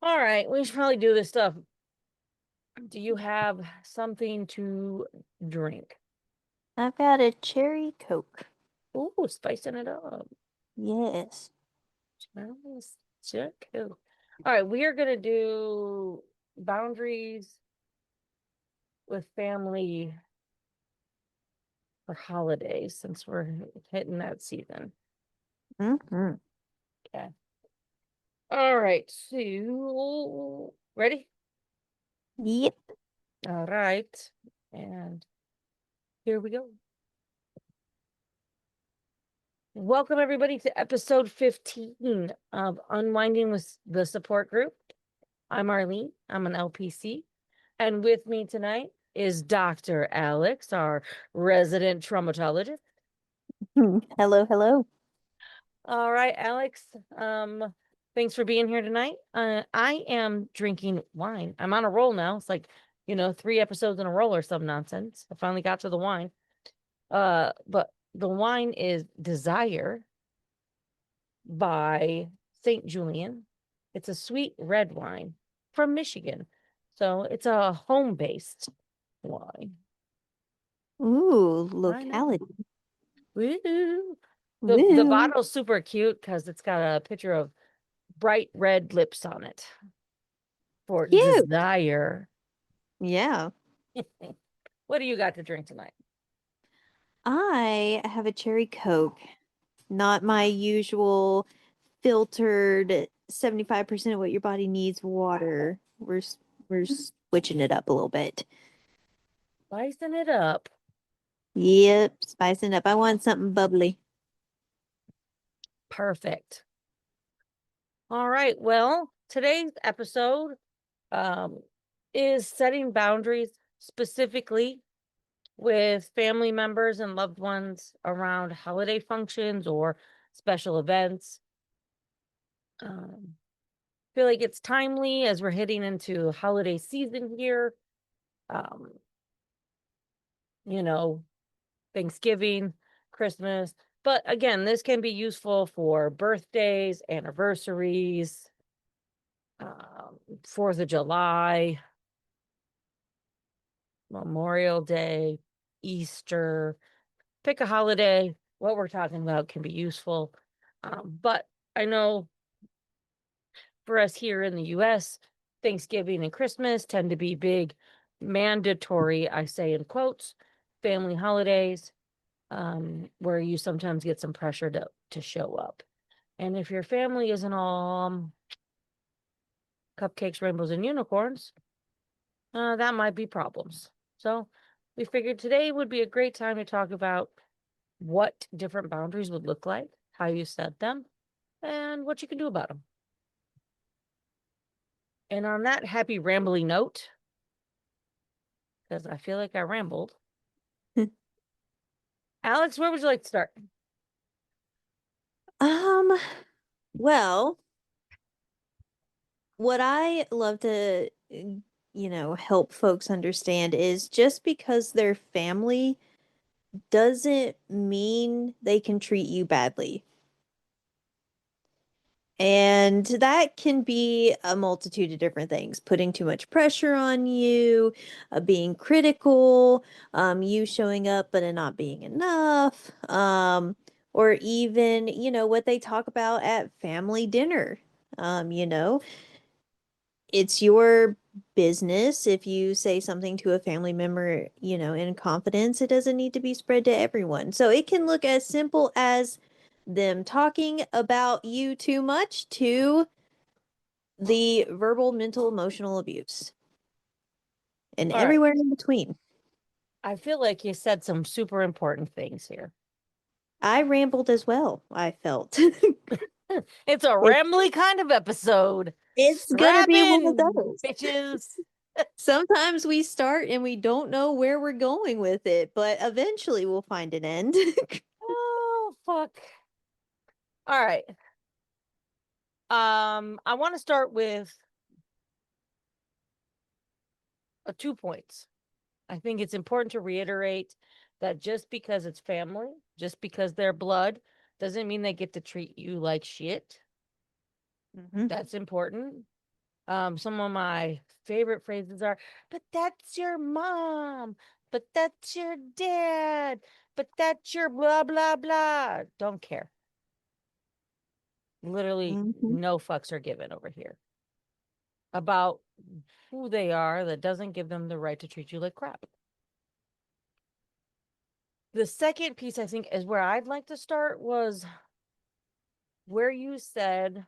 All right, we should probably do this stuff. Do you have something to drink? I've got a cherry Coke. Ooh, spicing it up. Yes. Nice. Sure, cool. All right, we are gonna do boundaries with family for holidays since we're hitting that season. Mm-hmm. Okay. All right, so ready? Yep. All right, and here we go. Welcome, everybody, to episode 15 of Unwinding with the Support Group. I'm Arlene. I'm an LPC. And with me tonight is Dr. Alex, our resident traumatologist. Hello, hello. All right, Alex. Thanks for being here tonight. I am drinking wine. I'm on a roll now. It's like, 3 episodes in a row or some nonsense. I finally got to the wine. But the wine is Desire by St. Julian. It's a sweet red wine from Michigan. So it's a home-based wine. Ooh, I know. locality. Woo. The Woo. bottle's super cute because it's got a picture of bright red lips on it for Cute. desire. Yeah. What do you got to drink tonight? I have a cherry Coke. Not my usual filtered 75% of what your body needs water. We're switching it up a little bit. Spicing it up. Yep, spicing up. I want something bubbly. Perfect. All right. Well, today's episode um, is setting boundaries specifically with family members and loved ones around holiday functions or special events. Feel like it's timely as we're hitting into holiday season here. Um, you know, Thanksgiving, Christmas. But again, this can be useful for birthdays, anniversaries, 4th of July, Memorial Day, Easter. Pick a holiday. What we're talking about can be useful. But I know for us here in the US, Thanksgiving and Christmas tend to be big, mandatory, I say in quotes, family holidays, where you sometimes get some pressure to show up. And if your family isn't all cupcakes, rainbows, and unicorns, that might be problems. So we figured today would be a great time to talk about what different boundaries would look like, how you set them, and what you can do about them. And on that happy rambly note, because I feel like I rambled, Alex, where would you like to start? Um, well, what I love to, help folks understand is just because they're family doesn't mean they can treat you badly. And that can be a multitude of different things, putting too much pressure on you, being critical, you showing up but it not being enough, or even, what they talk about at family dinner. Um, you know, it's your business. If you say something to a family member, in confidence, it doesn't need to be spread to everyone. So it can look as simple as them talking about you too much to the verbal, mental, emotional abuse and All right. everywhere in between. I feel like you said some super important things here. I rambled as well, I felt. It's a it, rambly kind of episode. it's gonna Strap be one of in, those. bitches. Sometimes we start and we don't know where we're going with it, but eventually we'll find an end. Oh, fuck. All right. I want to start with 2 points. I think it's important to reiterate that just because it's family, just because they're blood, doesn't mean they get to treat you like shit. Mhm. That's important. Some of my favorite phrases are, but that's your mom, but that's your dad, but that's your blah, blah, blah. Don't care. Literally, Hmm. no fucks are given over here about who they are. That doesn't give them the right to treat you like crap. The second piece, I think, is where I'd like to start was where you said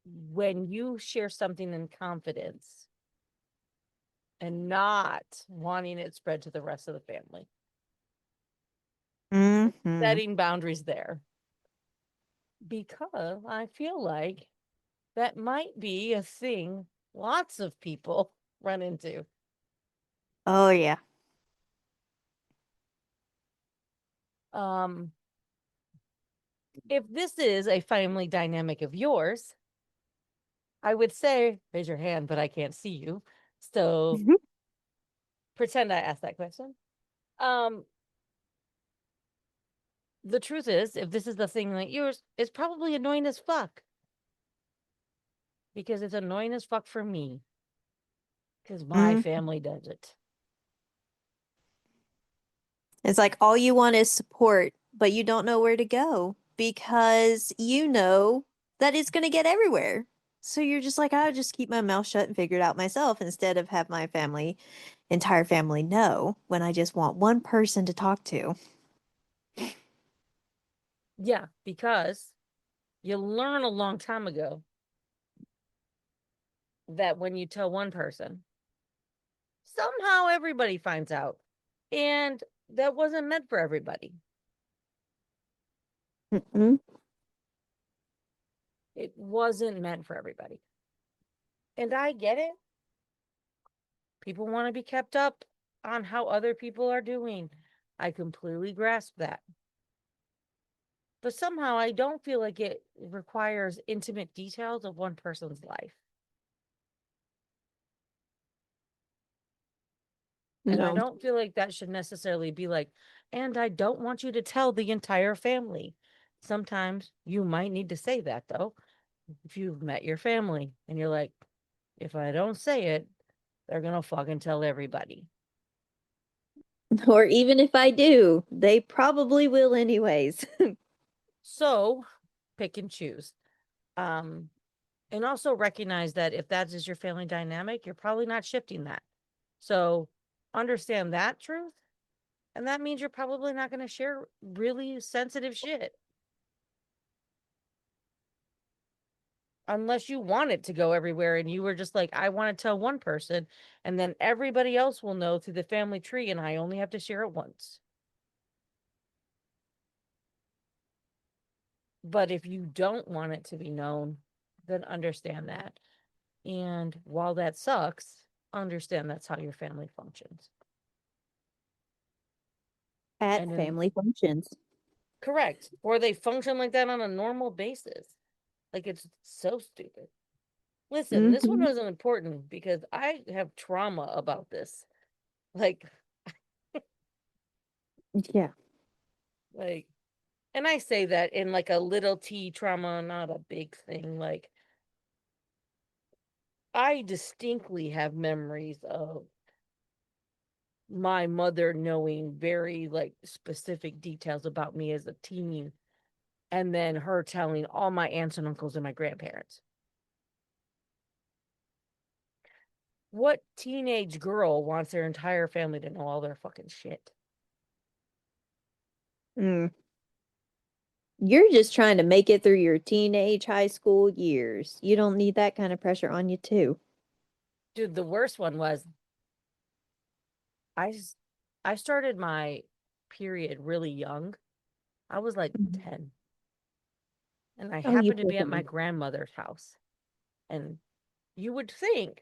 when you share something in confidence and not wanting it spread to the rest of the family, Hmm. setting boundaries there. Because I feel like that might be a thing lots of people run into. Oh yeah. Um, if this is a family dynamic of yours, I would say raise your hand, but I can't see you. So pretend I asked that question. Um, the truth is, if this is the thing like yours, it's probably annoying as fuck. Because it's annoying as fuck for me. Because my Hmm. family does it. It's like all you want is support, but you don't know where to go because you know that it's going to get everywhere. So you're just like, I'll just keep my mouth shut and figure it out myself instead of have my family, entire family know when I just want one person to talk to. Yeah, because you learn a long time ago that when you tell one person, somehow everybody finds out. And that wasn't meant for everybody. Mm-mm. It wasn't meant for everybody. And I get it. People want to be kept up on how other people are doing. I completely grasp that. But somehow I don't feel like it requires intimate details of one person's life. And I No. don't feel like that should necessarily be like, and I don't want you to tell the entire family. Sometimes you might need to say that though. If you've met your family and you're like, if I don't say it, they're going to fucking tell everybody. Or even if I do, they probably will anyways. So pick and choose. Um, and also recognize that if that is your family dynamic, you're probably not shifting that. So understand that truth. And that means you're probably not going to share really sensitive shit unless you want it to go everywhere and you were just like, I want to tell one person and then everybody else will know through the family tree and I only have to share it once. But if you don't want it to be known, then understand that. And while that sucks, understand that's how your family functions. At And in family functions. correct, or they function like that on a normal basis. Like it's so stupid. Listen, this one Hmm. isn't important because I have trauma about this. Like, Yeah. like, and I say that in like a little t trauma, not a big thing. Like, I distinctly have memories of my mother knowing very like specific details about me as a teen, and then her telling all my aunts and uncles and my grandparents. What teenage girl wants their entire family to know all their fucking shit? Mm. You're just trying to make it through your teenage high school years. You don't need that kind of pressure on you, too. Dude, the worst one was I I started my period really young. I was like Mhm. 10 and I Oh, you happened to poor be at my thing. grandmother's house. And you would think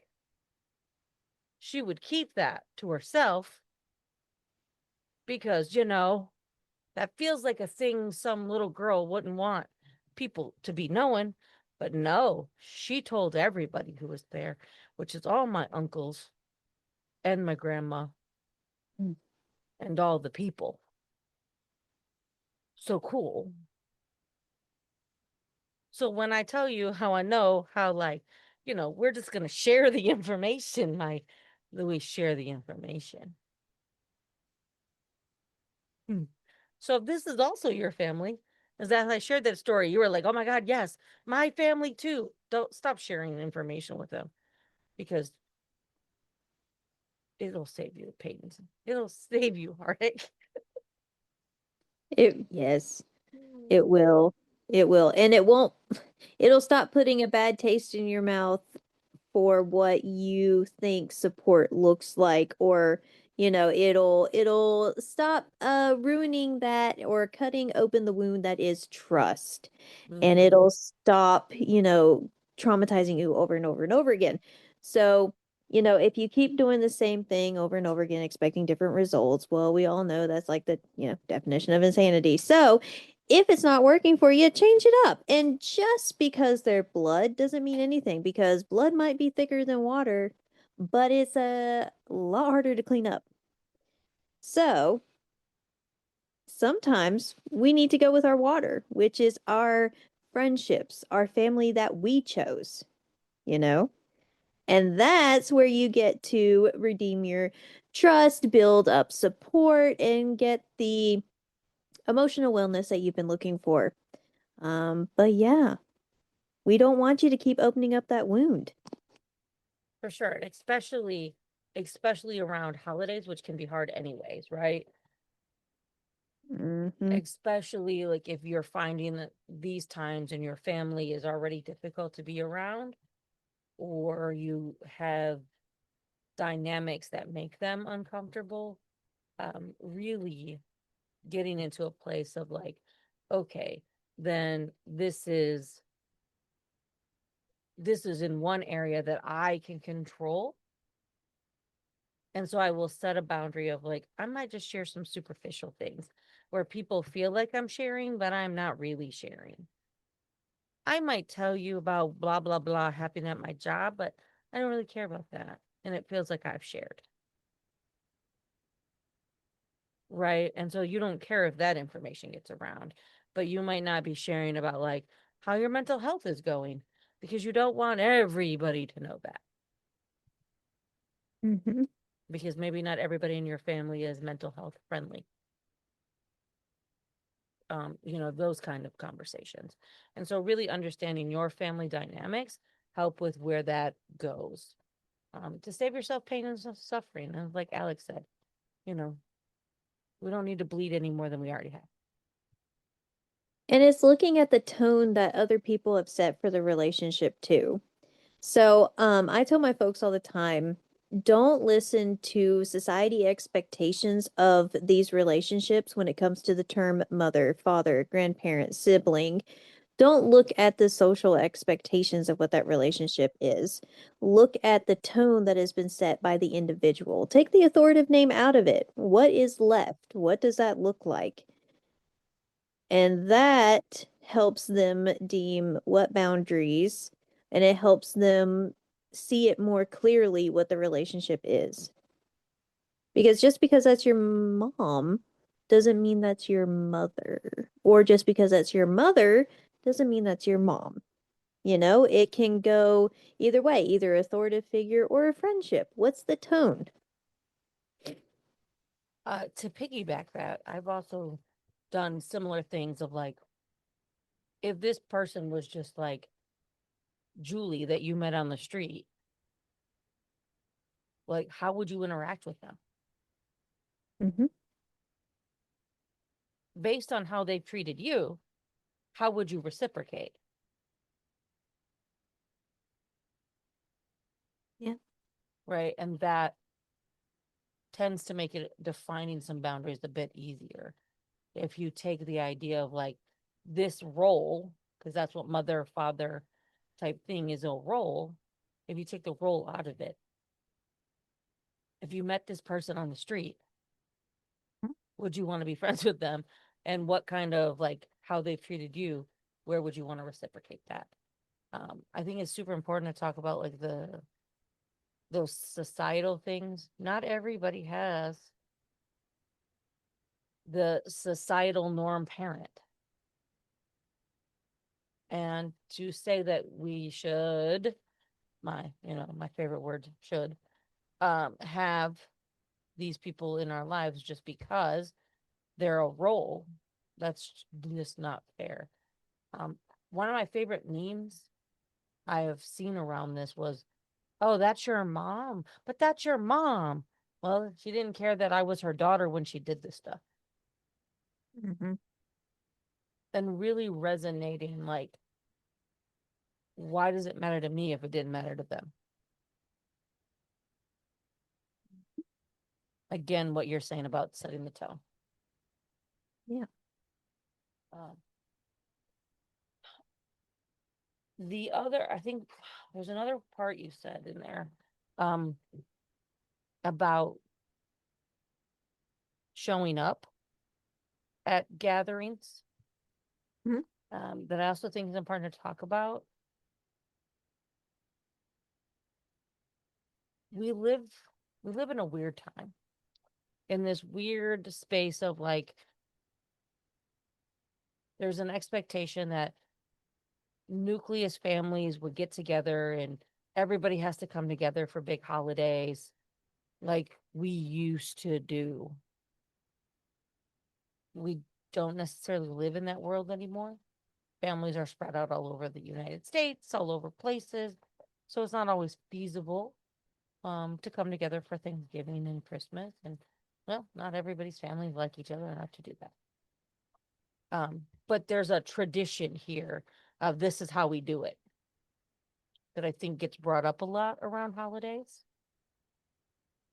she would keep that to herself because, that feels like a thing some little girl wouldn't want people to be knowing. But no, she told everybody who was there, which is all my uncles and my grandma Mm. and all the people. So cool. So when I tell you how I know how, like, we're just gonna share the information, we share the information. Hmm. So if this is also your family, as I shared that story, you were like, "Oh my God, yes, my family too." Don't stop sharing information with them because it'll save you the pain. It'll save you heartache. Yes, it will. It will. And it won't, it'll stop putting a bad taste in your mouth for what you think support looks like, or it'll stop ruining that or cutting open the wound that is trust, and Mm-hmm. it'll stop traumatizing you over and over and over again. So if you keep doing the same thing over and over again expecting different results, well, we all know that's like the definition of insanity. So if it's not working for you, change it up. And just because they're blood doesn't mean anything, because blood might be thicker than water, but it's a lot harder to clean up. So sometimes we need to go with our water, which is our friendships, our family that we chose, you know? And that's where you get to redeem your trust, build up support, and get the emotional wellness that you've been looking for. But yeah, we don't want you to keep opening up that wound. For sure, and especially around holidays, which can be hard anyways, right? Hmm. Especially like if you're finding that these times in your family is already difficult to be around, or you have dynamics that make them uncomfortable. Really getting into a place of like, okay, then this is in one area that I can control. And so I will set a boundary of like, I might just share some superficial things where people feel like I'm sharing, but I'm not really sharing. I might tell you about blah, blah, blah happening at my job, but I don't really care about that. And it feels like I've shared. Right. And so you don't care if that information gets around, but you might not be sharing about like how your mental health is going because you don't want everybody to know that. Hmm. Because maybe not everybody in your family is mental health friendly. Those kind of conversations. And so really understanding your family dynamics help with where that goes. To save yourself pain and suffering. And like Alex said, you know, we don't need to bleed any more than we already have. And it's looking at the tone that other people have set for the relationship too. So, I tell my folks all the time, don't listen to society expectations of these relationships when it comes to the term mother, father, grandparent, sibling. Don't look at the social expectations of what that relationship is. Look at the tone that has been set by the individual. Take the authoritative name out of it. What is left? What does that look like? And that helps them deem what boundaries, and it helps them see it more clearly what the relationship is. Because just because that's your mom doesn't mean that's your mother. Or just because that's your mother doesn't mean that's your mom. It can go either way, either authoritative figure or a friendship. What's the tone? To piggyback that, I've also done similar things of like, if this person was just like Julie that you met on the street, like, how would you interact with them? Hmm. Based on how they've treated you, how would you reciprocate? Yeah. Right. And that tends to make it defining some boundaries a bit easier. If you take the idea of like this role, because that's what mother, father type thing is, a role. If you take the role out of it, if you met this person on the street, would you want to be friends with them? And what kind of like how they've treated you, where would you want to reciprocate that? I think it's super important to talk about like those societal things. Not everybody has the societal norm parent. And to say that we should, my favorite word, should, have these people in our lives just because they're a role, that's just not fair. Um, One of my favorite memes I have seen around this was, "Oh, that's your mom, but that's your mom." Well, she didn't care that I was her daughter when she did this stuff. Hmm. And really resonating, like, why does it matter to me if it didn't matter to them? Again, what you're saying about setting the tone. Yeah. Um, the other, I think there's another part you said in there, um, about showing up at gatherings, Mhm. that I also think is important to talk about. We live we live in a weird time, in this weird space of like, there's an expectation that nucleus families would get together and everybody has to come together for big holidays like we used to do. We don't necessarily live in that world anymore. Families are spread out all over the United States, all over places. So it's not always feasible, to come together for Thanksgiving and Christmas. And well, not everybody's families like each other enough to do that. But there's a tradition here of this is how we do it that I think gets brought up a lot around holidays.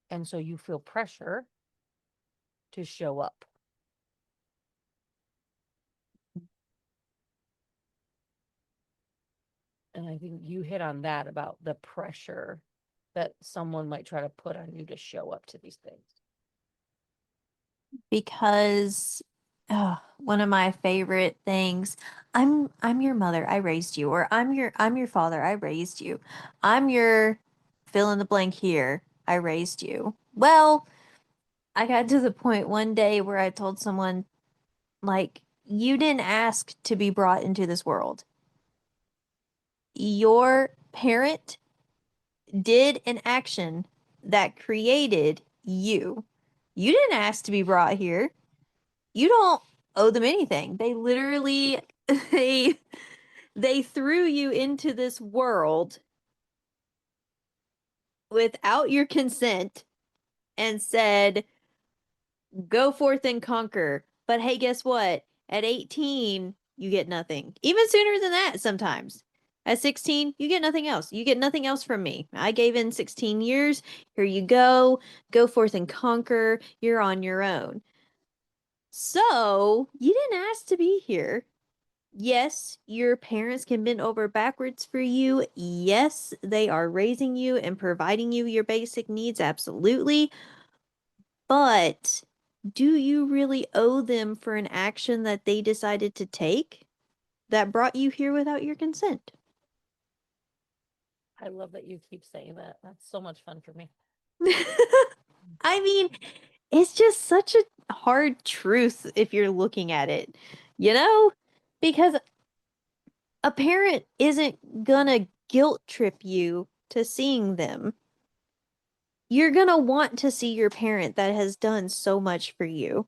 And so you feel pressure to show up. And I think you hit on that about the pressure that someone might try to put on you to show up to these things. Because one of my favorite things, I'm your mother, I raised you, or I'm your father, I raised you. I'm your fill in the blank here, I raised you. Well, I got to the point one day where I told someone, like, you didn't ask to be brought into this world. Your parent did an action that created you. You didn't ask to be brought here. You don't owe them anything. They literally they they threw you into this world without your consent and said, "Go forth and conquer." But hey, guess what? At 18, you get nothing. Even sooner than that sometimes. At 16, you get nothing else. You get nothing else from me. I gave in 16 years. Here you go. Go forth and conquer. You're on your own. So, you didn't ask to be here. Yes, your parents can bend over backwards for you. Yes, they are raising you and providing you your basic needs, absolutely. But do you really owe them for an action that they decided to take that brought you here without your consent? I love that you keep saying that. That's so much fun for me. I mean, it's just such a hard truth if you're looking at it, you know? Because a parent isn't gonna guilt trip you to seeing them. You're gonna want to see your parent that has done so much for you.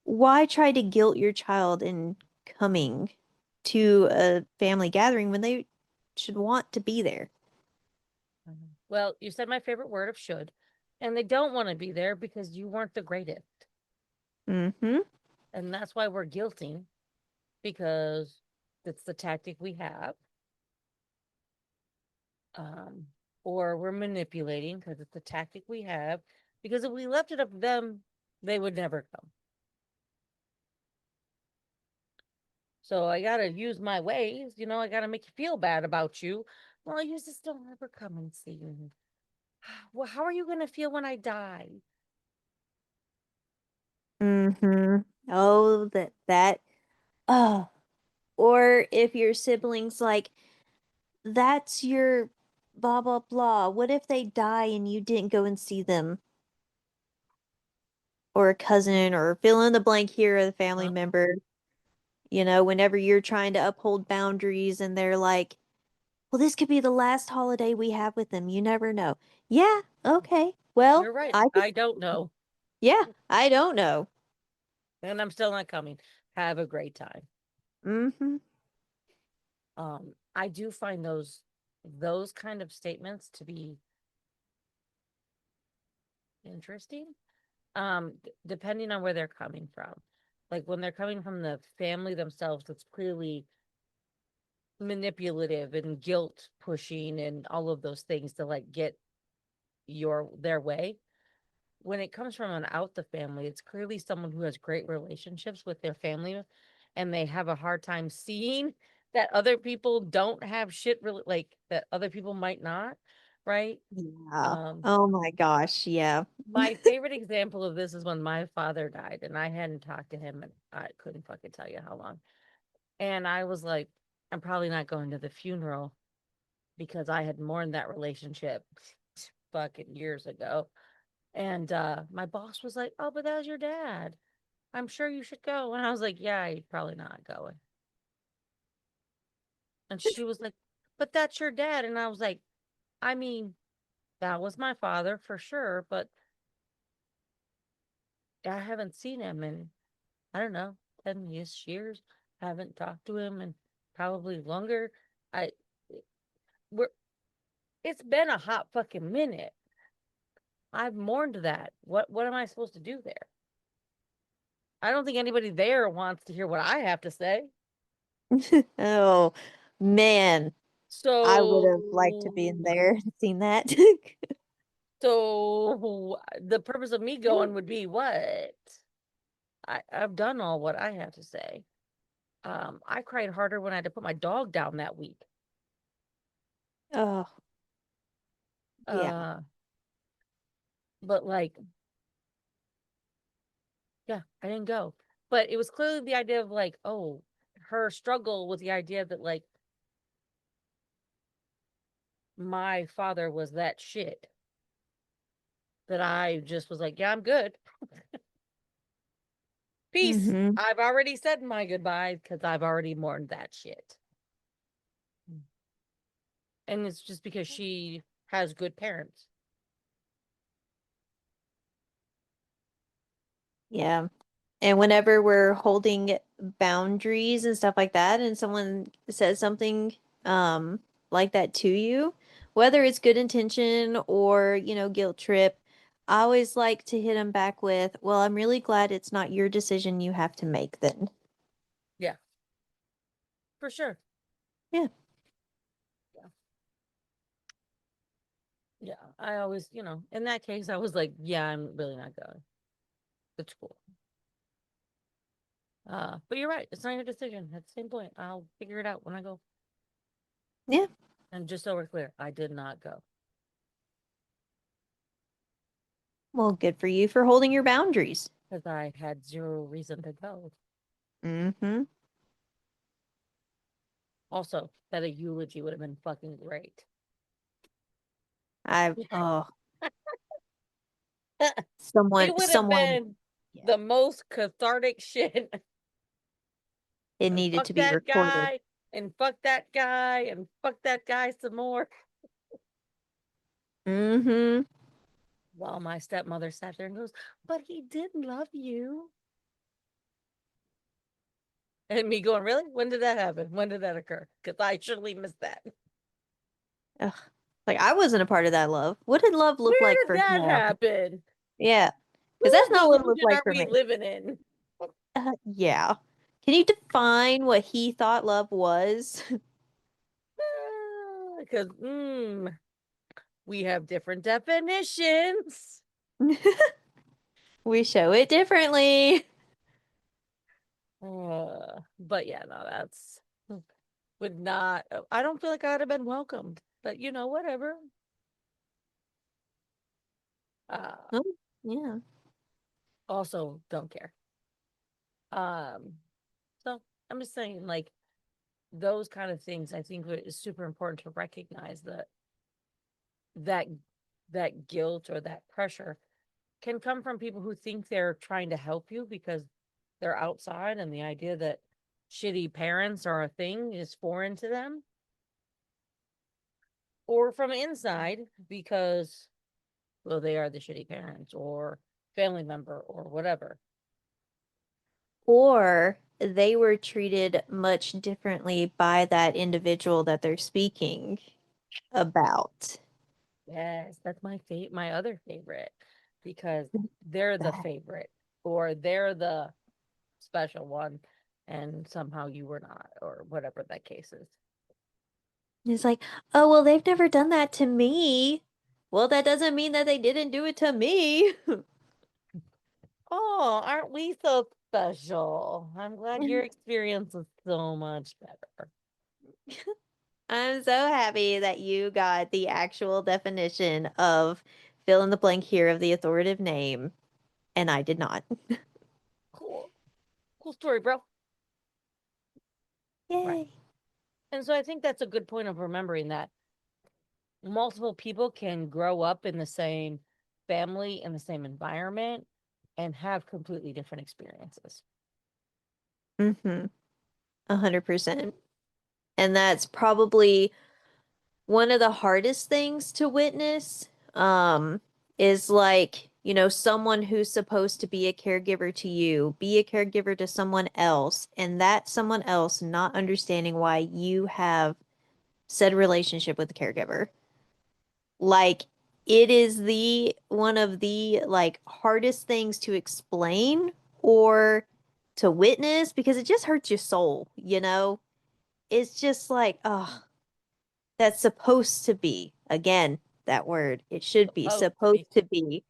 Why try to guilt your child in coming to a family gathering when they should want to be there? Well, you said my favorite word of should, and they don't want to be there because you weren't the greatest. Mm-hmm. And that's why we're guilting, because it's the tactic we have. Um, or we're manipulating because it's the tactic we have. Because if we left it up to them, they would never come. So I gotta use my ways, I gotta make you feel bad about you. Well, you just don't ever come and see me. Well, how are you gonna feel when I die? Mm-hmm. Oh, oh. Or if your siblings like, that's your blah blah blah. What if they die and you didn't go and see them? Or a cousin or fill in the blank here, a family Huh? member. whenever you're trying to uphold boundaries and they're like, well, this could be the last holiday we have with them. You never know. Yeah, okay. Well, You're right. I could, I don't know. yeah, I don't know. And I'm still not coming. Have a great time. Hmm. I do find those kind of statements to be interesting. Depending on where they're coming from. Like when they're coming from the family themselves, that's clearly manipulative and guilt pushing and all of those things to like get their way. When it comes from an out the family, it's clearly someone who has great relationships with their family and they have a hard time seeing that other people don't have shit really like that other people might not, right? Yeah. Um Oh my gosh. Yeah. my favorite example of this is when my father died and I hadn't talked to him and I couldn't fucking tell you how long. And I was like, I'm probably not going to the funeral because I had mourned that relationship fucking years ago. And my boss was like, "Oh, but that was your dad. I'm sure you should go." And I was like, "Yeah, I'm probably not going." And she was like, "But that's your dad." And I was like, "I mean, that was my father for sure, but I haven't seen him in, I don't know, 10 years. I haven't talked to him and probably longer. I we're it's been a hot fucking minute. I've mourned that. What am I supposed to do there? I don't think anybody there wants to hear what I have to say. Oh man, I would So have liked to be in there and seen that. so the purpose of me going would be what? I've done all what I have to say. I cried harder when I had to put my dog down that week. Oh, yeah. Uh, but like, yeah, I didn't go. But it was clearly the idea of like, oh, her struggle with the idea that like my father was that shit that I just was like, yeah, I'm good. Peace. Hmm. I've already said my goodbyes because I've already mourned that shit. And it's just because she has good parents. Yeah. And whenever we're holding boundaries and stuff like that, and someone says something like that to you, whether it's good intention or, guilt trip, I always like to hit them back with, well, I'm really glad it's not your decision you have to make then. Yeah, for sure. Yeah. Yeah. Yeah. I always, in that case, I was like, yeah, I'm really not going. It's cool. But you're right. It's not your decision. At the same point, I'll figure it out when I go. Yeah. And just so we're clear, I did not go Well, good for you for holding your boundaries. because I had zero reason to go. Mm-hmm. Also, that a eulogy would have been fucking great. Oh, It would have someone, been yeah, the most cathartic shit. it And needed fuck to be that recorded. guy, and fuck that guy, and fuck that guy some more. Mm-hmm. While my stepmother sat there and goes, "But he did love you." And me going, "Really? When did that happen? When did that occur? Because I surely missed that." Ugh. Like I wasn't a part of that love. What did love look Where like did for that him? happen? Yeah. Because that's Whose not what it looked delusion like are for we me. living in? Yeah. Can you define what he thought love was? Because we have different definitions. We show it differently. But yeah, no, that's would not. I don't feel like I would have been welcomed. But whatever. Uh, Oh, yeah. also don't care. Um, so I'm just saying, like those kind of things. I think is super important to recognize that that guilt or that pressure can come from people who think they're trying to help you because they're outside and the idea that shitty parents are a thing, is foreign to them, or from inside because, well, they are the shitty parents or family member or whatever. Or they were treated much differently by that individual that they're speaking about. Yes, that's my other favorite because they're the That favorite or they're the special one and somehow you were not or whatever that case is. it's like, oh, well, they've never done that to me. Well, that doesn't mean that they didn't do it to me. Oh, aren't we so special? I'm glad your experience was so much better. I'm so happy that you got the actual definition of fill in the blank here of the authoritative name, and I did not. Cool. Cool story, bro. Right. Yay. And so I think that's a good point of remembering that multiple people can grow up in the same family, in the same environment, and have completely different experiences. Mm-hmm. 100%. And that's probably one of the hardest things to witness, is like, someone who's supposed to be a caregiver to you, be a caregiver to someone else, and that someone else not understanding why you have said relationship with the caregiver. Like, it is the one of the like hardest things to explain or to witness because it just hurts your soul, you know? It's just like, oh, that's supposed to be, again, that word. It should be Supposed to be.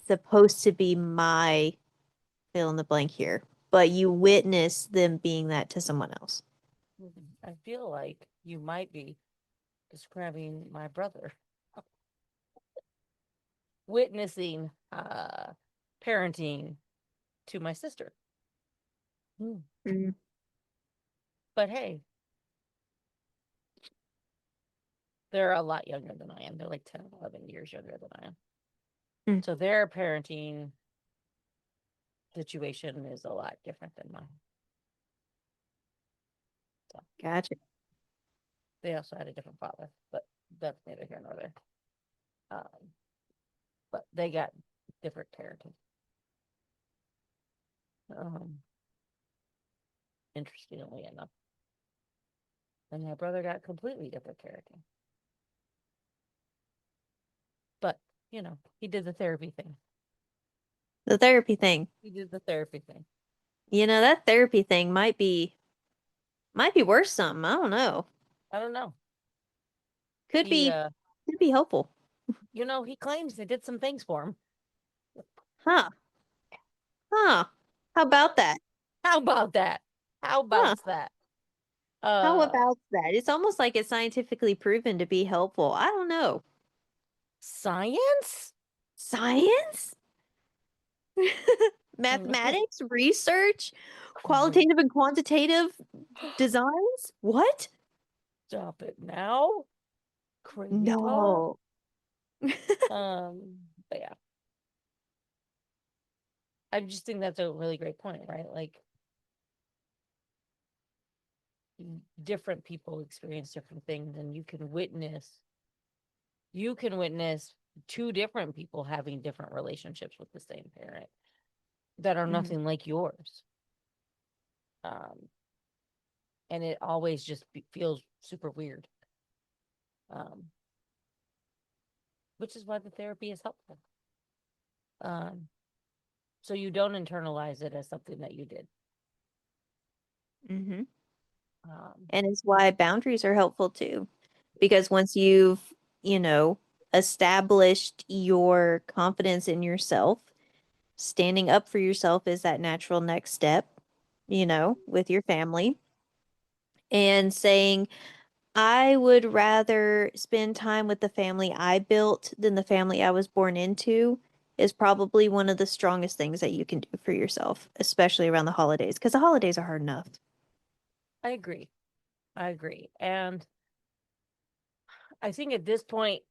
supposed to be my fill in the blank here. But you witness them being that to someone else. I feel like you might be describing my brother witnessing parenting to my sister. Hmm. Mm, But hey, they're a lot younger than I am. They're like 10, 11 years younger than I am. mm, So their parenting situation is a lot different than mine. So gotcha. they also had a different father, but that's neither here nor there. Um, but they got different parenting. Um, Interestingly enough. And my brother got completely different parenting. But, he did the therapy thing. The therapy thing. He did the therapy thing. That therapy thing might be worth something. I don't know. I don't know. Could He be could be helpful. he claims they did some things for him. Huh. Huh. How about that? How about that? How Huh. about that? How Uh about that? It's almost like it's scientifically proven to be helpful. I don't know. Science? Science? Mathematics? Research? Great. Qualitative and quantitative designs? What? Stop it now. Crazy talk. No. But yeah. I just think that's a really great point, right? Like different people experience different things and you can witness two different people having different relationships with the same parent that are Mhm. nothing like yours. Um, and it always just feels super weird. Um, which is why the therapy is helpful. Um, so you don't internalize it as something that you did. Mhm. Um, And it's why boundaries are helpful too. Because once you've, you know, established your confidence in yourself, standing up for yourself is that natural next step, with your family and saying, I would rather spend time with the family I built than the family I was born into is probably one of the strongest things that you can do for yourself, especially around the holidays, because the holidays are hard enough. I agree. I agree. And I think at this point,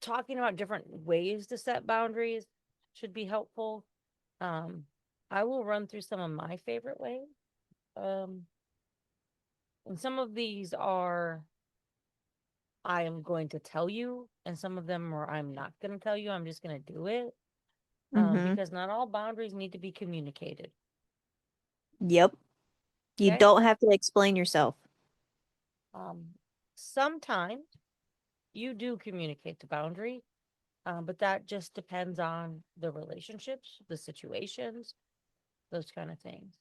talking about different ways to set boundaries should be helpful. Um, I will run through some of my favorite ways. Um, and some of these are I am going to tell you, and some of them are I'm not going to tell you. I'm just going to do it. Mhm. Because not all boundaries need to be communicated. Yep. You Okay. don't have to explain yourself. Um, Sometimes you do communicate the boundary, but that just depends on the relationships, the situations, those kind of things.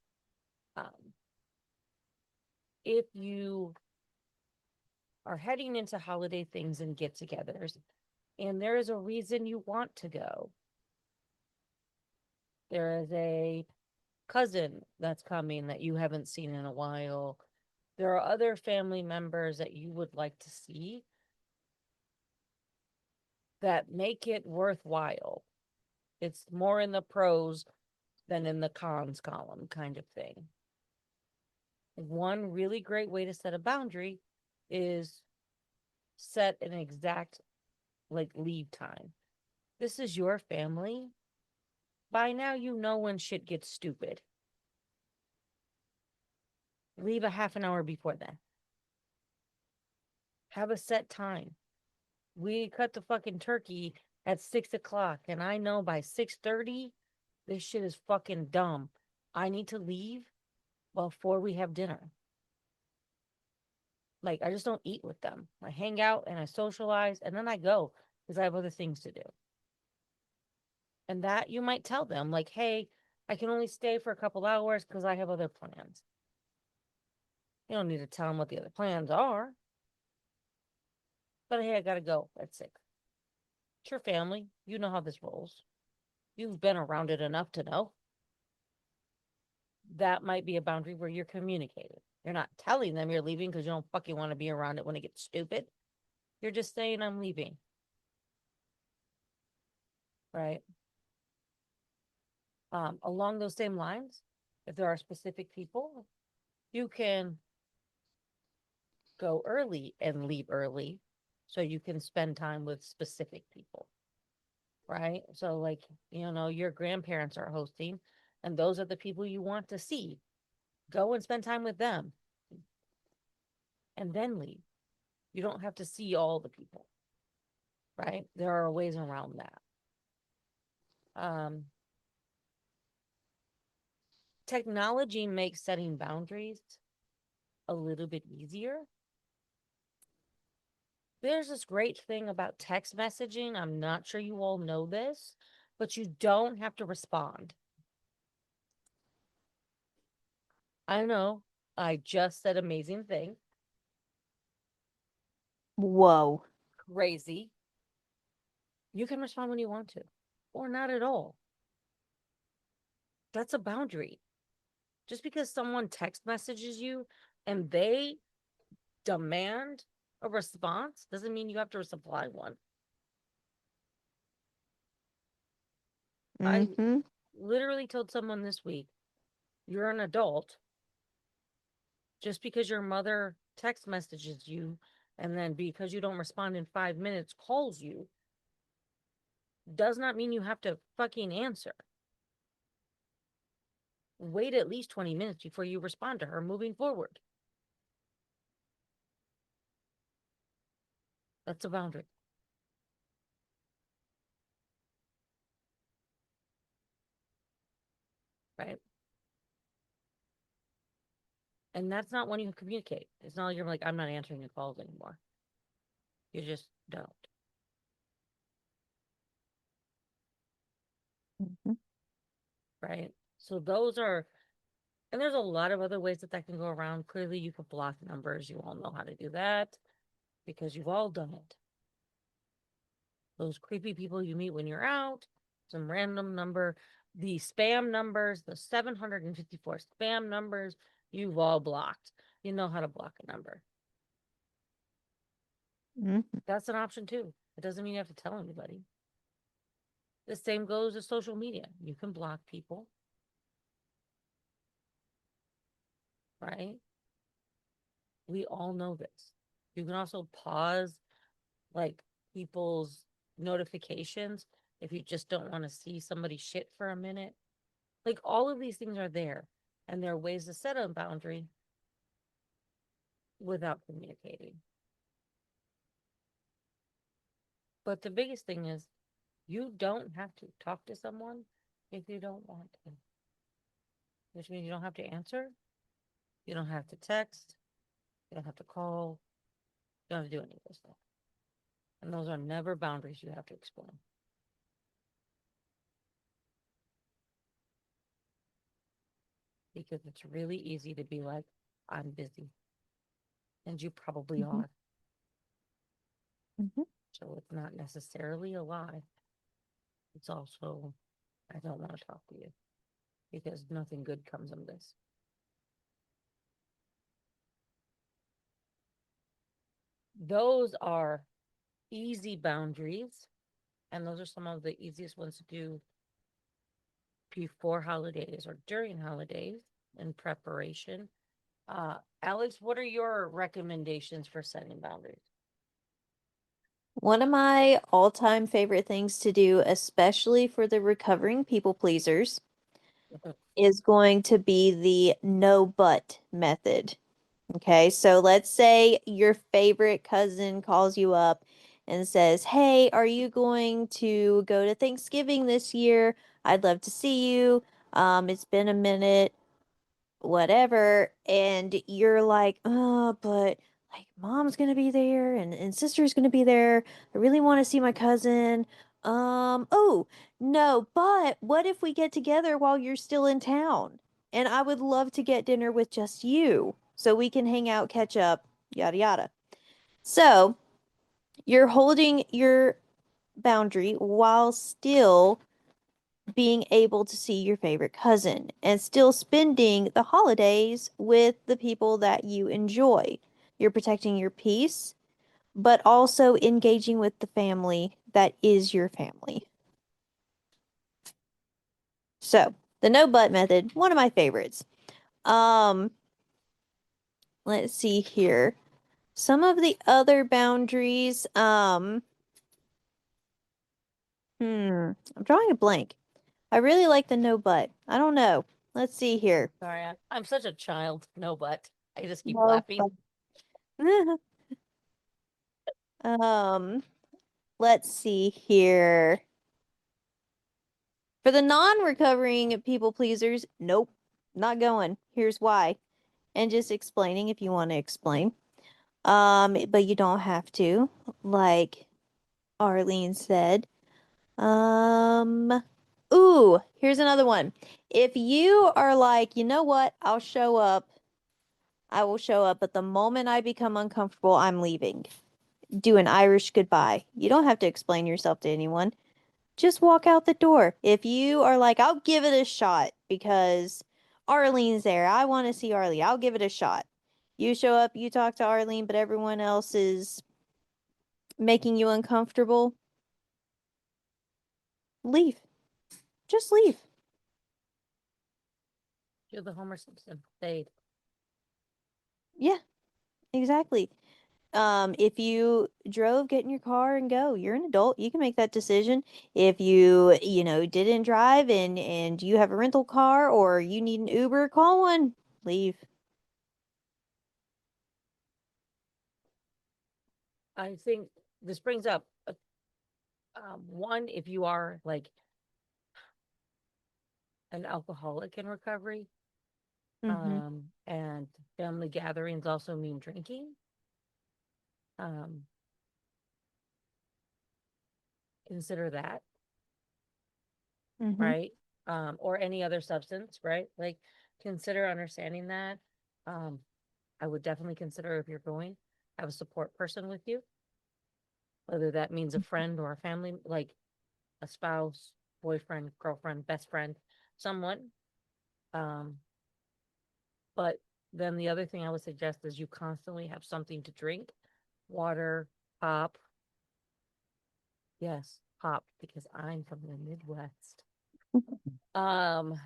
Um, if you are heading into holiday things and get togethers, and there is a reason you want to go, there is a cousin that's coming that you haven't seen in a while, there are other family members that you would like to see that make it worthwhile. It's more in the pros than in the cons column kind of thing. One really great way to set a boundary is set an exact like leave time. This is your family. By now, you know when shit gets stupid. Leave a half an hour before then. Have a set time. We cut the fucking turkey at 6 o'clock, and I know by 6:30, this shit is fucking dumb. I need to leave before we have dinner. Like, I just don't eat with them. I hang out and I socialize, and then I go because I have other things to do. And that you might tell them, like, hey, I can only stay for a couple hours because I have other plans. You don't need to tell them what the other plans are. But hey, I gotta go at 6. It's your family. You know how this rolls. You've been around it enough to know. That might be a boundary where you're communicating. You're not telling them you're leaving because you don't fucking want to be around it when it gets stupid. You're just saying, I'm leaving. Right. Along those same lines, if there are specific people, you can go early and leave early so you can spend time with specific people. Right. So, like, your grandparents are hosting, and those are the people you want to see. Go and spend time with them and then leave. You don't have to see all the people, right? There are ways around that. Um, Technology makes setting boundaries a little bit easier. There's this great thing about text messaging. I'm not sure you all know this, but you don't have to respond. I know I just said amazing thing, Whoa. crazy. You can respond when you want to, or not at all. That's a boundary. Just because someone text messages you and they demand a response doesn't mean you have to supply one. I Mhm. literally told someone this week, you're an adult. Just because your mother text messages you and then because you don't respond in 5 minutes calls you does not mean you have to fucking answer. Wait at least 20 minutes before you respond to her moving forward. That's a boundary, right? And that's not when you communicate. It's not like you're like, I'm not answering your calls anymore. You just don't, Mhm. right? So those are, and there's a lot of other ways that that can go around. Clearly, you could block numbers. You all know how to do that because you've all done it. Those creepy people you meet when you're out, some random number, the spam numbers, the 754 spam numbers, you've all blocked. You know how to block a number. Mhm. That's an option too. It doesn't mean you have to tell anybody. The same goes to social media. You can block people, right? We all know this. You can also pause like people's notifications if you just don't want to see somebody shit for a minute. Like all of these things are there. And there are ways to set a boundary without communicating. But the biggest thing is you don't have to talk to someone if you don't want to, which means you don't have to answer, you don't have to text, you don't have to call, you don't have to do any of this stuff. And those are never boundaries you have to explain. Because it's really easy to be like, I'm busy. And you probably Mhm. are. Mhm. So it's not necessarily a lie. It's also, I don't want to talk to you because nothing good comes of this. Those are easy boundaries. And those are some of the easiest ones to do before holidays or during holidays in preparation. Alex, what are your recommendations for setting boundaries? One of my all-time favorite things to do, especially for the recovering people pleasers, is going to be the no but method. Okay, so let's say your favorite cousin calls you up and says, "Hey, are you going to go to Thanksgiving this year? I'd love to see you. It's been a minute, whatever." And you're like, "Oh, but like mom's gonna be there and sister's gonna be there. I really want to see my cousin. Oh, no, but what if we get together while you're still in town? And I would love to get dinner with just you so we can hang out, catch up, yada yada." So you're holding your boundary while still being able to see your favorite cousin and still spending the holidays with the people that you enjoy. You're protecting your peace, but also engaging with the family that is your family. So, the no but method, one of my favorites. Um, let's see here. Some of the other boundaries, I'm drawing a blank. I really like the no but. I don't know. Let's see here. Sorry, I'm such a child. No, but I just keep No laughing. but. Um, let's see here. For the non-recovering people pleasers, nope, not going. Here's why. And just explaining if you want to explain. But you don't have to, like Arlene said. Um, here's another one. If you are like, you know what, I'll show up. I will show up, but the moment I become uncomfortable, I'm leaving. Do an Irish goodbye. You don't have to explain yourself to anyone. Just walk out the door. If you are like, I'll give it a shot because Arlene's there. I want to see Arlene. I'll give it a shot. You show up, you talk to Arlene, but everyone else is making you uncomfortable. Leave. Just leave. You're the Homer Simpson. Fade. Yeah, exactly. If you drove, get in your car and go. You're an adult. You can make that decision. If you didn't drive and you have a rental car or you need an Uber, call one. Leave. I think this brings up one, if you are like an alcoholic in recovery, Mm-hmm. and family gatherings also mean drinking. Um, Consider that, Mm-hmm. right? Or any other substance, right? Like consider understanding that. Um, I would definitely consider if you're going, have a support person with you, whether that means a friend or a family, like a spouse, boyfriend, girlfriend, best friend, someone. Um, but then the other thing I would suggest is you constantly have something to drink, water, pop. Yes, pop, because I'm from the Midwest. Um,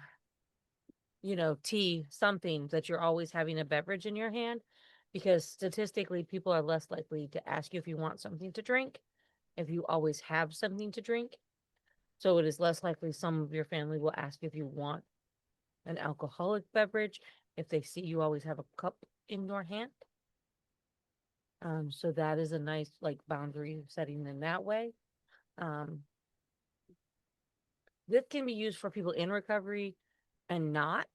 tea, something that you're always having a beverage in your hand, because statistically, people are less likely to ask you if you want something to drink if you always have something to drink. So it is less likely some of your family will ask you if you want an alcoholic beverage if they see you always have a cup in your hand. So that is a nice like boundary setting in that way. Um, this can be used for people in recovery and not,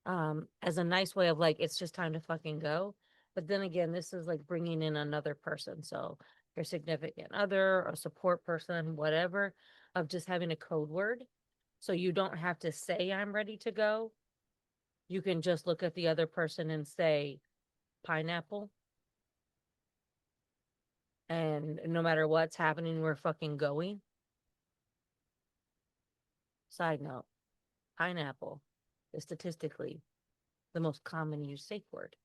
as a nice way of like, it's just time to fucking go. But then again, this is like bringing in another person. So your significant other, a support person, whatever, of just having a code word. So you don't have to say, I'm ready to go. You can just look at the other person and say, pineapple. And no matter what's happening, we're fucking going. Side note, pineapple is statistically the most common used safe word.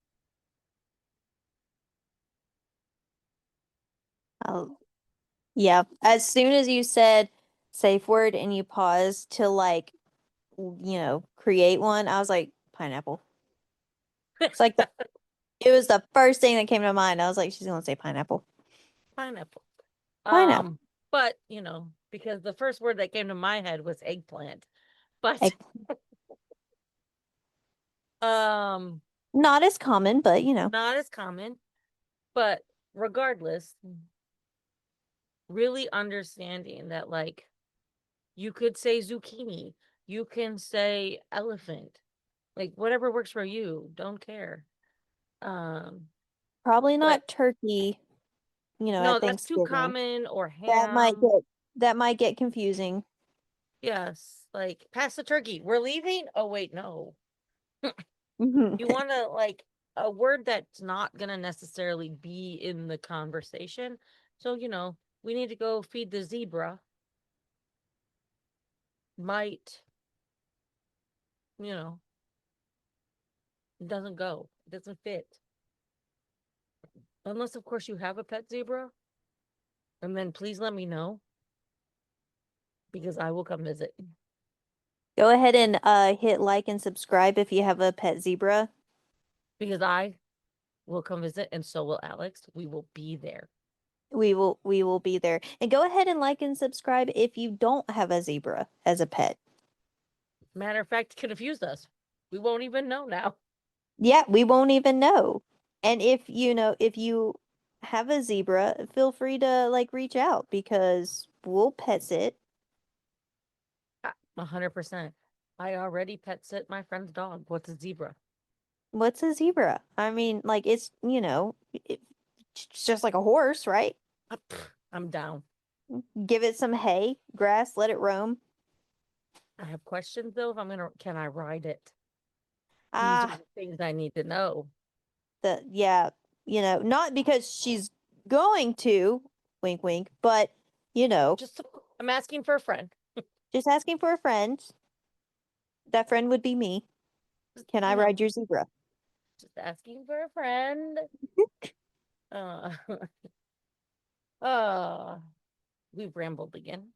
Oh, yeah. As soon as you said safe word and you paused to like, create one, I was like, pineapple. It's like it was the first thing that came to mind. I was like, she's gonna say pineapple. Pineapple. Pineapple. But because the first word that came to my head was eggplant. But Egg. um Not as common, but not as common. But regardless, really understanding that like you could say zucchini, you can say elephant, like whatever works for you, don't care. Um, probably but not turkey, no, at that's too Thanksgiving. common, or That might ham. get that might get confusing. Yes, like pass the turkey. We're leaving. Oh wait, no. Mhm. You want to like a word that's not going to necessarily be in the conversation. So, we need to go feed the zebra. Might, you know, it doesn't go. It doesn't fit. Unless, of course, you have a pet zebra. And then please let me know because I will come visit. Go ahead and hit like and subscribe if you have a pet zebra. Because I will come visit and so will Alex. We will be there. We will be there. And go ahead and like and subscribe if you don't have a zebra as a pet. Matter of fact, confused us. We won't even know now. Yeah, we won't even know. And if you have a zebra, feel free to like reach out because we'll pet sit. 100%. I already pet sit my friend's dog. What's a zebra? What's a zebra? I mean, like it's just like a horse, right? I'm down. Give it some hay, grass, let it roam. I have questions though. If can I ride it? These are Ah, the things I need to know. yeah, not because she's going to, wink, wink, but you know, Just, I'm asking for a friend. just asking for a friend. That friend would be me. Just, Can I ride your zebra? just asking for a friend. Uh, uh, we've rambled again.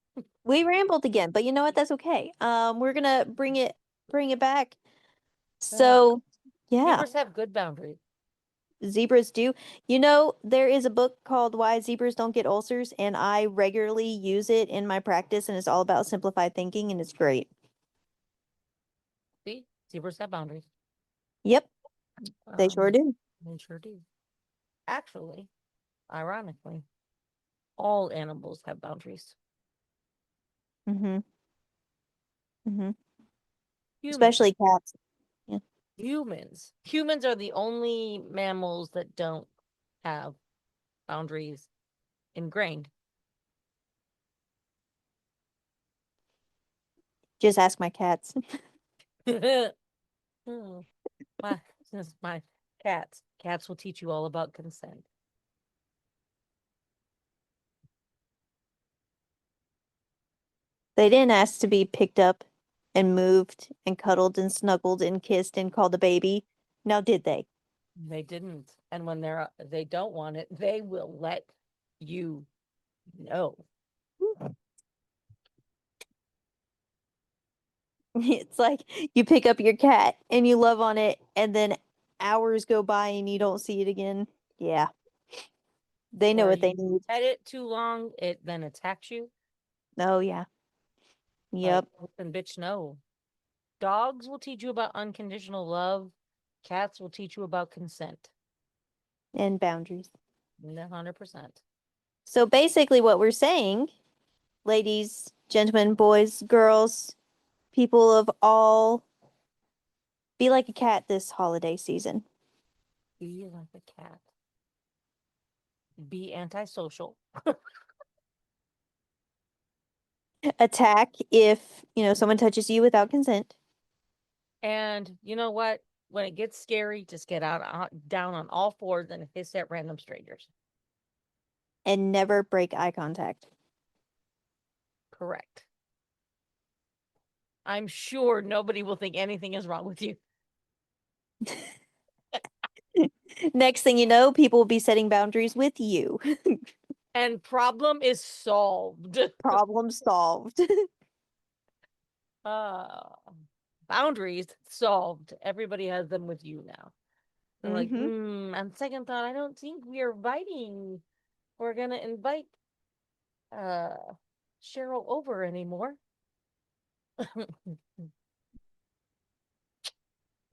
We rambled again, but you know what? That's okay. We're gonna bring it back. Uh, So, yeah, Zebras have good boundaries. zebras do. There is a book called Why Zebras Don't Get Ulcers, and I regularly use it in my practice, and it's all about simplified thinking, and it's great. See, zebras have boundaries. Yep, they sure Um, do. they sure do. Actually, ironically, all animals have boundaries. Mm-hmm. Mm-hmm. Humans, Especially cats. Yeah. humans are the only mammals that don't have boundaries ingrained. Just ask my cats. Hmm. My, since my cats will teach you all about consent. They didn't ask to be picked up and moved and cuddled and snuggled and kissed and called a baby. Now, did they? They didn't, and when they don't want it, they will let you know. It's like you pick up your cat and you love on it, and then hours go by and you don't see it again. Yeah, they know Or what they you need. pet it too long, it then attacks you. Oh, yeah. Like, Yep. listen, bitch, no. Dogs will teach you about unconditional love. Cats will teach you about consent. And boundaries. 100%. So basically, what we're saying, ladies, gentlemen, boys, girls, people of all, be like a cat this holiday season. Be like a cat. Be antisocial. Attack if, someone touches you without consent. And you know what? When it gets scary, just get down on all fours and hiss at random strangers. And never break eye contact. Correct. I'm sure nobody will think anything is wrong with you. Next thing you know, people will be setting boundaries with you. And problem is solved. Problem solved. uh Boundaries solved. Everybody has them with you now. They're like, Mm-hmm. on second thought, I don't think we are inviting. We're gonna invite uh Cheryl over anymore.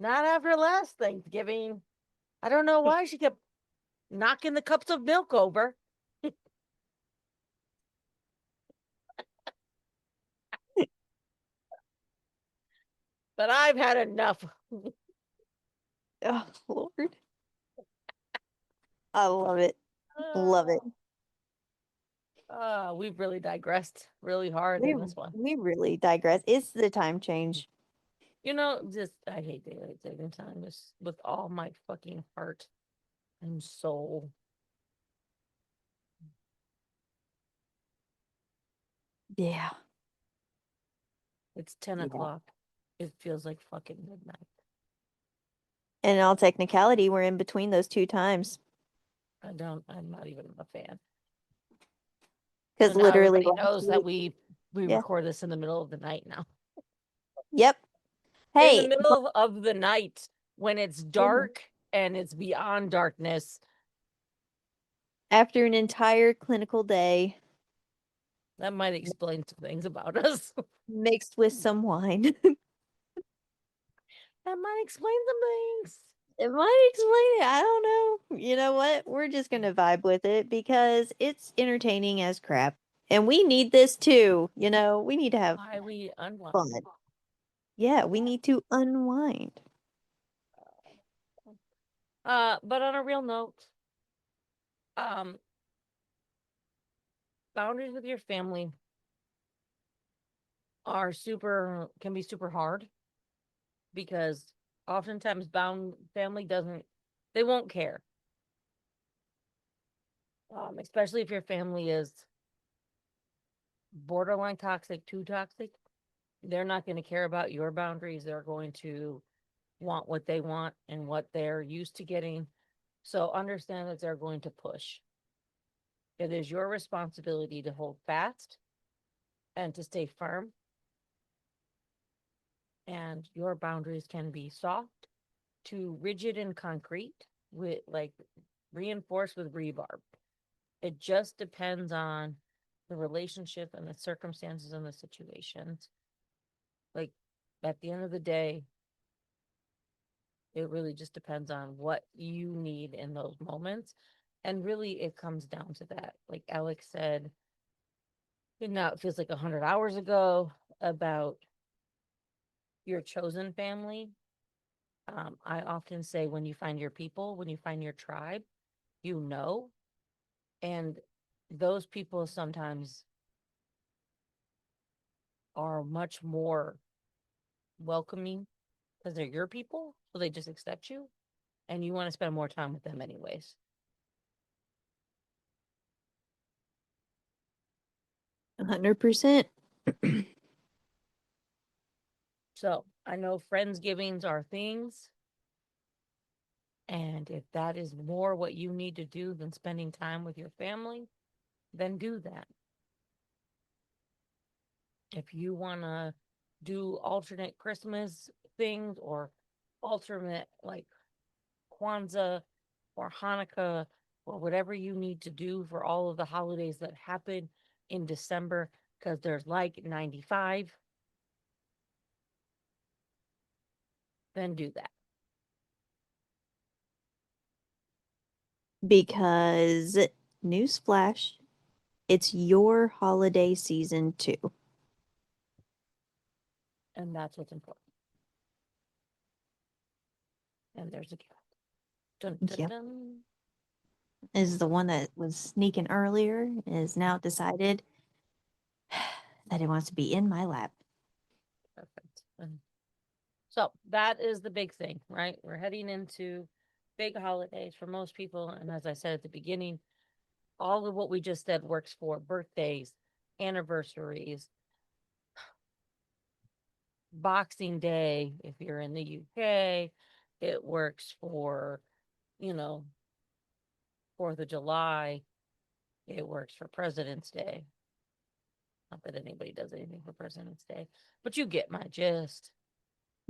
Not after last Thanksgiving. I don't know why she kept knocking the cups of milk over. But I've had enough. Oh, Lord. I love it. Love it. We've really digressed really hard We in this one. we really digress. It's the time change. Just I hate daylight saving time with all my fucking heart and soul. Yeah. It's 10 Yeah. o'clock. It feels like fucking midnight. And in all technicality, we're in between those two times. I'm not even a fan. So Because now literally everybody last knows that week. we Yeah. record this in the middle of the night now. Yep. In the Hey, middle of the night when it's dark and it's beyond darkness. after an entire clinical day That might explain some things about us. mixed with some wine. That might explain some things. It might explain it. I don't know. You know what? We're just going to vibe with it because it's entertaining as crap. And we need this too. We need to have Why we unwind. fun. Yeah, we need to unwind. But on a real note, um, boundaries with your family can be super hard because oftentimes bound family doesn't they won't care. Especially if your family is borderline toxic, too toxic, they're not going to care about your boundaries. They're going to want what they want and what they're used to getting. So understand that they're going to push. It is your responsibility to hold fast and to stay firm. And your boundaries can be soft to rigid and concrete, with like reinforced with rebarb. It just depends on the relationship and the circumstances and the situations. Like at the end of the day, it really just depends on what you need in those moments. And really, it comes down to that. Like Alex said, now it feels like 100 hours ago about your chosen family. I often say when you find your people, when you find your tribe, you know, and those people sometimes are much more welcoming because they're your people, so they just accept you, and you want to spend more time with them anyways. 100%. So I know friendsgivings are things, and if that is more what you need to do than spending time with your family, then do that. If you want to do alternate Christmas things or alternate like Kwanzaa or Hanukkah or whatever you need to do for all of the holidays that happen in December, because there's like 95, then do that. Because, newsflash, it's your holiday season too. And that's what's important. And there's a gift. Dun, dun, Yep. dun. Is the one that was sneaking earlier is now decided that it wants to be in my lap. Perfect. So that is the big thing, right? We're heading into big holidays for most people. And as I said at the beginning, all of what we just said works for birthdays, anniversaries, Boxing Day, if you're in the UK, it works for, you know, 4th of July, it works for President's Day. Not that anybody does anything for President's Day, but you get my gist.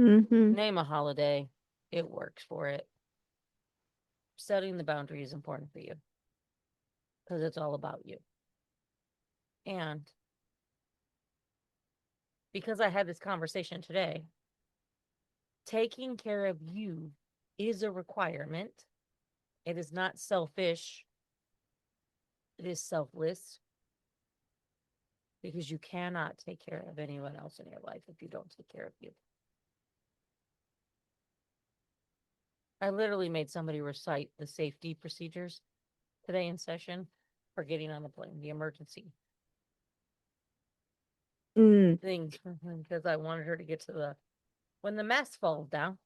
Mm-hmm. Name a holiday, it works for it. Setting the boundary is important for you because it's all about you. And because I had this conversation today, taking care of you is a requirement. It is not selfish, it is selfless because you cannot take care of anyone else in your life if you don't take care of you. I literally made somebody recite the safety procedures today in session for getting on the plane, the emergency Mm. thing, because I wanted her to get to the when the mask falls down.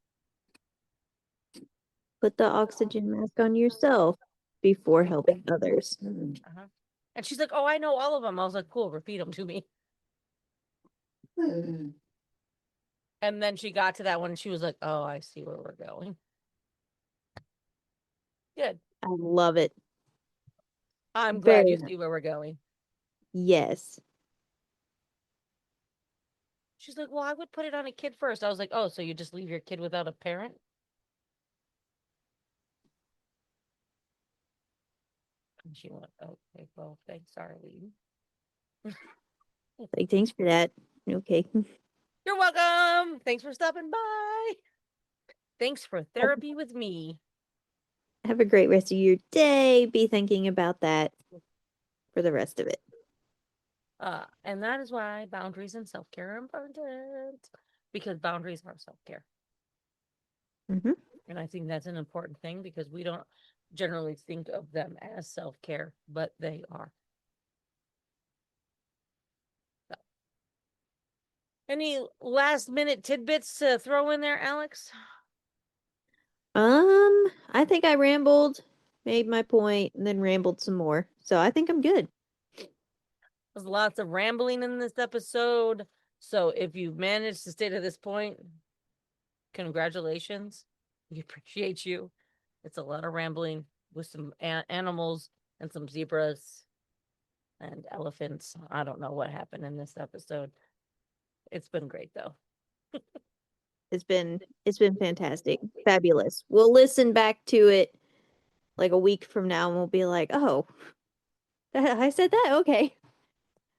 Put the oxygen mask on yourself before helping others. Uh-huh. And she's like, "Oh, I know all of them." I was like, "Cool, repeat them to me." And then she got to that one and she was like, "Oh, I see where we're going." Good. I love it. I'm glad Very you much. see where we're going. Yes. She's like, "Well, I would put it on a kid first." I was like, "Oh, so you just leave your kid without a parent?" And she went, "Okay, well, thanks, Arlene." Like, thanks for that. Okay. You're welcome. Thanks for stopping by. Thanks for therapy with me. Have a great rest of your day. Be thinking about that for the rest of it. And that is why boundaries and self care are important because boundaries are self care. Hmm. And I think that's an important thing because we don't generally think of them as self care, but they are. So, any last minute tidbits to throw in there, Alex? I think I rambled, made my point, and then rambled some more. So I think I'm good. There's lots of rambling in this episode. So if you've managed to stay to this point, congratulations. We appreciate you. It's a lot of rambling with some animals and some zebras and elephants. I don't know what happened in this episode. It's been great though. It's been fantastic. Fabulous. We'll listen back to it like a week from now and we'll be like, "Oh, I said that. Okay."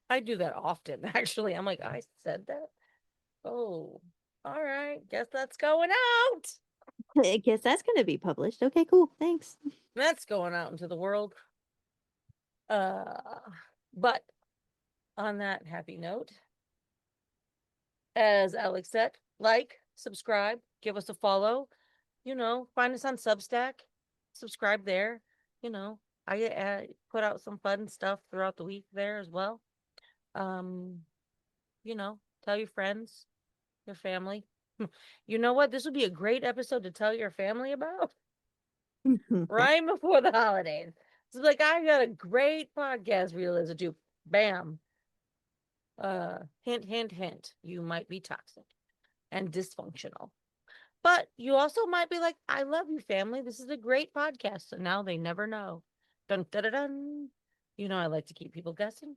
I do that often, actually. I'm like, I said that. Oh, all right. Guess that's going out. I guess that's going to be published. Okay, cool. Thanks. That's going out into the world. Uh, but on that happy note, as Alex said, like, subscribe, give us a follow. Find us on Substack, subscribe there. You know, I put out some fun stuff throughout the week there as well. Um, tell your friends, your family. You know what? This would be a great episode to tell your family about right before the holidays. It's like I got a great podcast for you to listen to. Bam. Hint, hint, hint. You might be toxic and dysfunctional. But you also might be like, I love you, family. This is a great podcast. So now they never know. Dun, dun, dun, dun. I like to keep people guessing.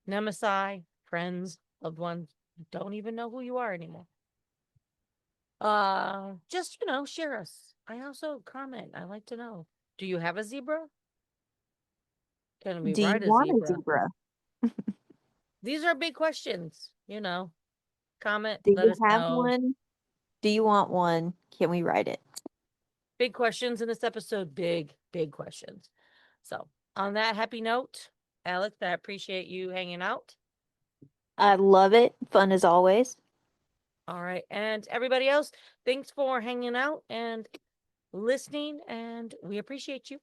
Nemesis, friends, loved ones don't even know who you are anymore. Just, share us. I also comment. I like to know. Do you have a zebra? Can we Do you ride a want a zebra? zebra? These are big questions. Comment, Do let you us have know. one? Do you want one? Can we write it? Big questions in this episode. Big, big questions. So, on that happy note, Alex, I appreciate you hanging out. I love it. Fun as always. All right. And everybody else, thanks for hanging out and listening, and we appreciate you.